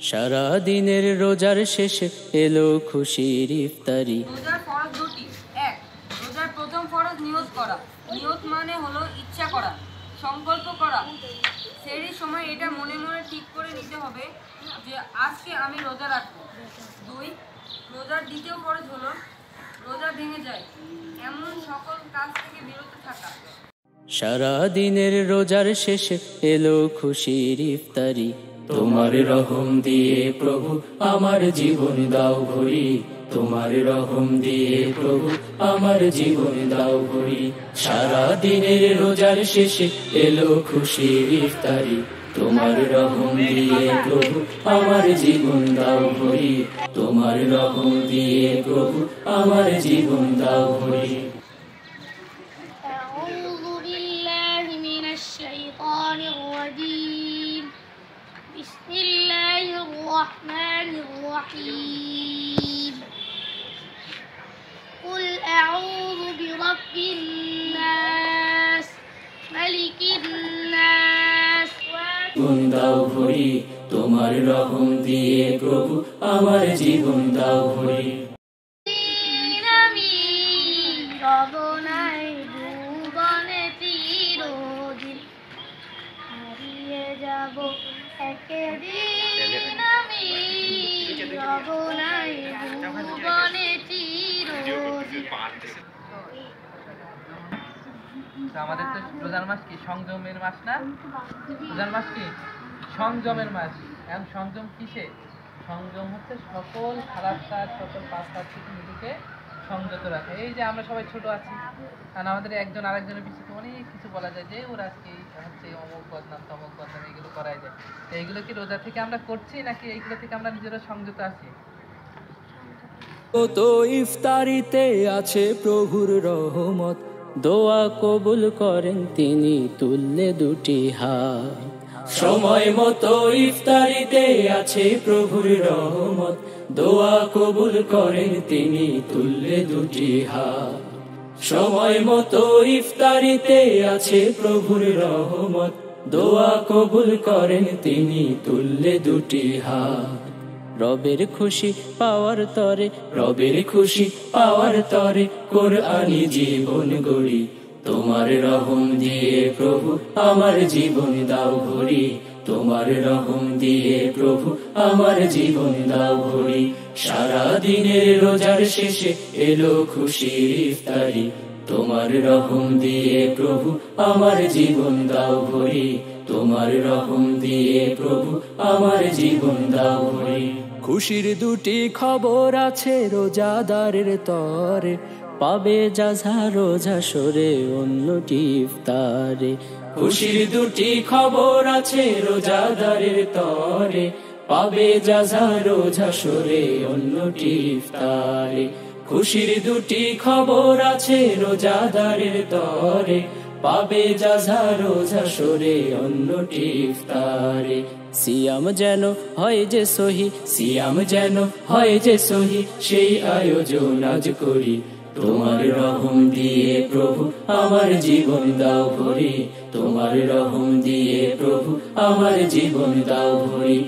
সারা দিনের রোজার শেষে এলো খুশির ইফতারি। রোজার ফরজ দুটি। এক, রোজার প্রথম ফরজ নিয়ত করা। নিয়ত মানে হলো ইচ্ছা করা, সংকল্প করা। সেহরির সময় এটা মনে মনে ঠিক করে নিতে হবে যে আজকে আমি রোজা রাখবো। দুই, রোজার দ্বিতীয় ফরজ হলো রোজা ভেঙে যায় এমন সকল কাজ থেকে বিরত থাকা। সারা দিনের রোজার শেষে এলো খুশির ইফতারি। তোমার রহম দিয়ে প্রভু আমার জীবন দাও ভরি, তোমার রহম দিয়ে প্রভু আমার জীবন দাও ভরি। সারা দিনের রোজার শেষে এলো খুশির ইফতারি। তোমার রহম দিয়ে প্রভু আমার জীবন দাও ভরি, তোমার রহম দিয়ে প্রভু আমার জীবন দাও ভরি। بسم الله الرحمن الرحيم قل أعوذ برب الناس ملك الناس দাও ভরি, তোমার রহম দিয়ে প্রভু আমার জীবন দাও ভরি। আমি রবনাই ভুবনে চিরদিন হারিয়ে যাব একদিন, আমি রবনাই ভুবনে চিরদিন। আমাদের তো রোজার মাস কি সংযমের মাস না? রোজার মাস কি সংযমের মাস। এখন সংযম কিসে? সংযম হচ্ছে সকল খারাপ কাজ, সকল পাপ কাজ থেকে নিজেকে সংযত রাখা। এই যে আমরা সবাই ছোট আছি, কারণ আমাদের একজন আরেকজনের পিছনে অনেক কিছু বলা যায় যে ওরা আজকে হচ্ছে অমুক বদনাম তমুক বদনাম, এইগুলো করাই যায়। তো এইগুলো কি রোজা থেকে আমরা করছি নাকি এইগুলো থেকে আমরা নিজেরা সংযত আছি? তো ইফতারিতে আছে প্রভুর রহমত, দোয়া কবুল করেন তিনি তুললে দুটি হাত। সময় মতো ইফতারিতে আছে প্রভুর রহমত, দোয়া কবুল করেন তিনি তুললে দুটি হাত। সময় মতো ইফতারিতে আছে প্রভুর রহমত, দোয়া কবুল করেন তিনি তুললে দুটি হাত। রবের খুশি পাওয়ার তরে, রবের খুশি পাওয়ার তরে কোরআনি জীবন গড়ি। তোমার রহম দিয়ে প্রভু আমার জীবন দাও ভরি, তোমার রহম দিয়ে প্রভু আমার জীবন দাও ভরি। সারা দিনের রোজার শেষে এলো খুশির ইফতারি। তোমার রহম দিয়ে প্রভু আমার জীবন দাও ভরি, তোমার রহম দিয়ে প্রভু আমার জীবন দাও ভরি। খুশির দুটি খবর আছে রোজাদারের তরে, পাবে যাজা রোজা সরে অন্যটি ইফতারে। খুশির দুটি খবর আছে রোজাদারের তরে, পাবে যাজা রোজা সরে অন্যটি ইফতারে। খুশির দুটি খবর আছে রোজাদারের তরে, পাবে যাজা রোজা সরে অন্যটি ইফতারে। সিয়াম যেন হয় যে সহি, সিয়াম যেন হয় যে সহি, সেই আয়োজন আজ করি। তোমার রহম দিয়ে প্রভু আমার জীবন দাও ভরি, তোমার রহম দিয়ে প্রভু আমার জীবন দাও ভরি।